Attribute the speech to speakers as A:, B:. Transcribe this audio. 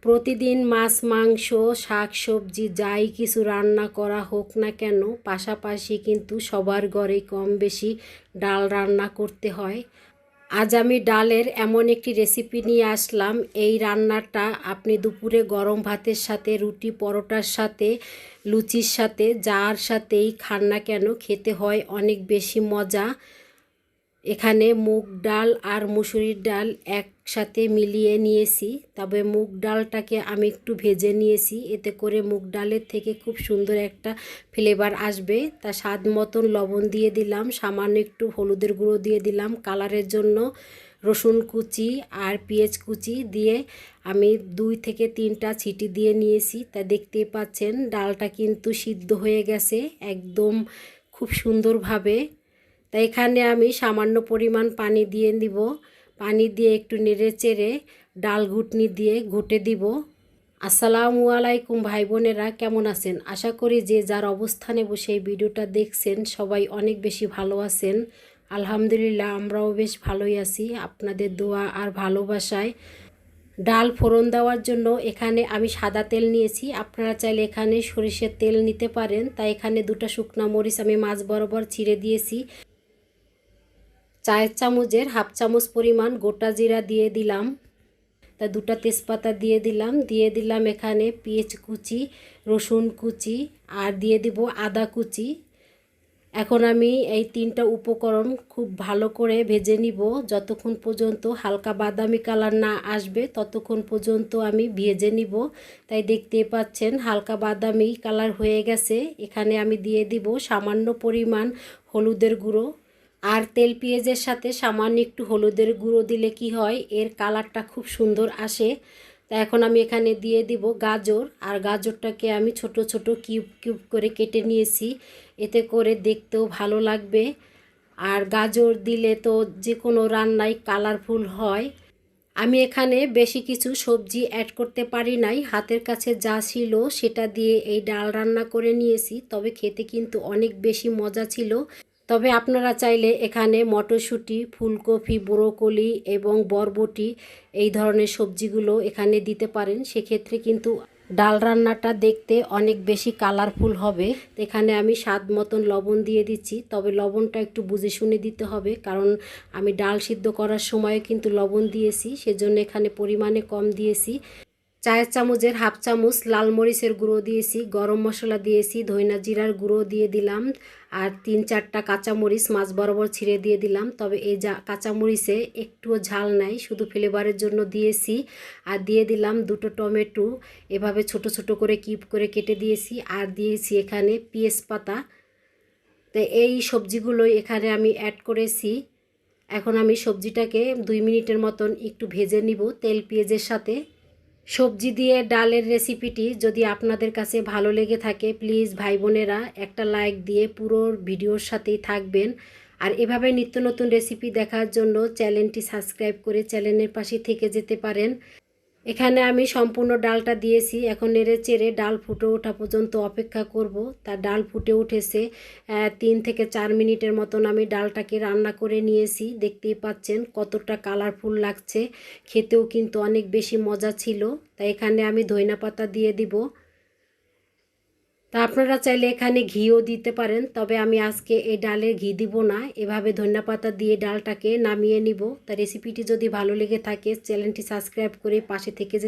A: প্রতিদিন মাছ মাংস শাক সবজি যাই কিছু রান্না করা হোক না কেন, পাশাপাশি কিন্তু সবার ঘরেই কম বেশি ডাল রান্না করতে হয়। আজ আমি ডালের এমন একটি রেসিপি নিয়ে আসলাম। এই রান্নাটা আপনি দুপুরে গরম ভাতের সাথে, রুটি পরোটার সাথে, লুচির সাথে, যার সাথেই খান না কেন খেতে হয় অনেক বেশি মজা। এখানে মুগ ডাল আর মুসুরির ডাল একসাথে মিলিয়ে নিয়েছি, তবে মুগ ডালটাকে আমি একটু ভেজে নিয়েছি, এতে করে মুগ ডালের থেকে খুব সুন্দর একটা ফ্লেভার আসবে। তা স্বাদ মতন লবণ দিয়ে দিলাম, সামান্য একটু হলুদের গুঁড়ো দিয়ে দিলাম কালারের জন্য, রসুন কুচি আর পেঁয়াজ কুচি দিয়ে আমি 2 থেকে 3টা সিটি দিয়ে নিয়েছি। তা দেখতেই পাচ্ছেন ডালটা কিন্তু সিদ্ধ হয়ে গেছে একদম খুব সুন্দরভাবে। তাই এখানে আমি সামান্য পরিমাণ পানি দিয়ে দিব, পানি দিয়ে একটু নেড়ে চেড়ে ডাল ঘুটনি দিয়ে ঘুটে দিব। আসসালামু আলাইকুম ভাই বোনেরা, কেমন আছেন? আশা করি যে যার অবস্থানে বসে এই ভিডিওটা দেখছেন সবাই অনেক বেশি ভালো আছেন। আলহামদুলিল্লাহ, আমরাও বেশ ভালোই আছি আপনাদের দোয়া আর ভালোবাসায়। ডাল ফোড়ন দেওয়ার জন্য এখানে আমি সাদা তেল নিয়েছি, আপনারা চাইলে এখানে সরিষার তেল নিতে পারেন। তাই এখানে 2টা শুকনা মরিচ আমি মাঝ বরাবর ছিঁড়ে দিয়েছি। চায়ের চামচের হাফ চামচ পরিমাণ গোটা জিরা দিয়ে দিলাম। তা 2টা তেজপাতা দিয়ে দিলাম এখানে পেঁয়াজ কুচি, রসুন কুচি আর দিয়ে দিব আদা কুচি। এখন আমি এই 3টা উপকরণ খুব ভালো করে ভেজে নিব, যতক্ষণ পর্যন্ত হালকা বাদামি কালার না আসবে ততক্ষণ পর্যন্ত আমি ভেজে নিব। তাই দেখতে পাচ্ছেন হালকা বাদামি কালার হয়ে গেছে। এখানে আমি দিয়ে দিব সামান্য পরিমাণ হলুদের গুঁড়ো, আর তেল পেঁয়াজের সাথে সামান্য একটু হলুদের গুঁড়ো দিলে কি হয়, এর কালারটা খুব সুন্দর আসে। তা এখন আমি এখানে দিয়ে দিব গাজর, আর গাজরটাকে আমি ছোট ছোট কিউব কিউব করে কেটে নিয়েছি, এতে করে দেখতেও ভালো লাগবে। আর গাজর দিলে তো যে কোনো রান্নাই কালারফুল হয়। আমি এখানে বেশি কিছু সবজি অ্যাড করতে পারি নাই, হাতের কাছে যা ছিল সেটা দিয়ে এই ডাল রান্না করে নিয়েছি, তবে খেতে কিন্তু অনেক বেশি মজা ছিল। তবে আপনারা চাইলে এখানে মটরশুঁটি, ফুলকপি, ব্রোকলি এবং বরবটি এই ধরনের সবজিগুলো এখানে দিতে পারেন, সেক্ষেত্রে কিন্তু ডাল রান্নাটা দেখতে অনেক বেশি কালারফুল হবে। তো এখানে আমি স্বাদ মতন লবণ দিয়ে দিচ্ছি, তবে লবণটা একটু বুঝে শুনে দিতে হবে, কারণ আমি ডাল সিদ্ধ করার সময় কিন্তু লবণ দিয়েছি, সেজন্য এখানে পরিমাণে কম দিয়েছি। চায়ের চামচের হাফ চামচ লাল মরিচের গুঁড়ো দিয়েছি, গরম মশলা দিয়েছি, ধইনা জিরার গুঁড়ো দিয়ে দিলাম, আর 3-4টা কাঁচামরিচ মাছ বরাবর ছিঁড়ে দিয়ে দিলাম। তবে এই কাঁচামরিচে একটুও ঝাল নাই, শুধু ফ্লেভারের জন্য দিয়েছি। আর দিয়ে দিলাম 2টো টমেটো, এভাবে ছোট ছোট করে কিউব করে কেটে দিয়েছি, আর দিয়েছি এখানে পেঁয়াজ পাতা। তো এই সবজিগুলো এখানে আমি অ্যাড করেছি। এখন আমি সবজিটাকে 2 মিনিটের মতন একটু ভেজে নিব তেল পেঁয়াজের সাথে। সবজি দিয়ে ডালের রেসিপিটি যদি আপনাদের কাছে ভালো লেগে থাকে, প্লিজ ভাই বোনেরা একটা লাইক দিয়ে পুরো ভিডিওর সাথেই থাকবেন। আর এভাবে নিত্য নতুন রেসিপি দেখার জন্য চ্যানেলটি সাবস্ক্রাইব করে চ্যানেলের পাশে থেকে যেতে পারেন। এখানে আমি সম্পূর্ণ ডালটা দিয়েছি, এখন নেড়ে চেড়ে ডাল ফুটে ওঠা পর্যন্ত অপেক্ষা করব। তা ডাল ফুটে উঠেছে, 3 থেকে 4 মিনিটের মতন আমি ডালটাকে রান্না করে নিয়েছি। দেখতেই পাচ্ছেন কতটা কালারফুল লাগছে, খেতেও কিন্তু অনেক বেশি মজা ছিল। তাই এখানে আমি ধইনা পাতা দিয়ে দিব। তা আপনারা চাইলে এখানে ঘিও দিতে পারেন, তবে আমি আজকে এই ডালে ঘি দিব না, এভাবে ধনিয়াপাতা দিয়ে ডালটাকে নামিয়ে নিব। তা রেসিপিটি যদি ভালো লেগে থাকে চ্যানেলটি সাবস্ক্রাইব করে পাশে থেকে যেতে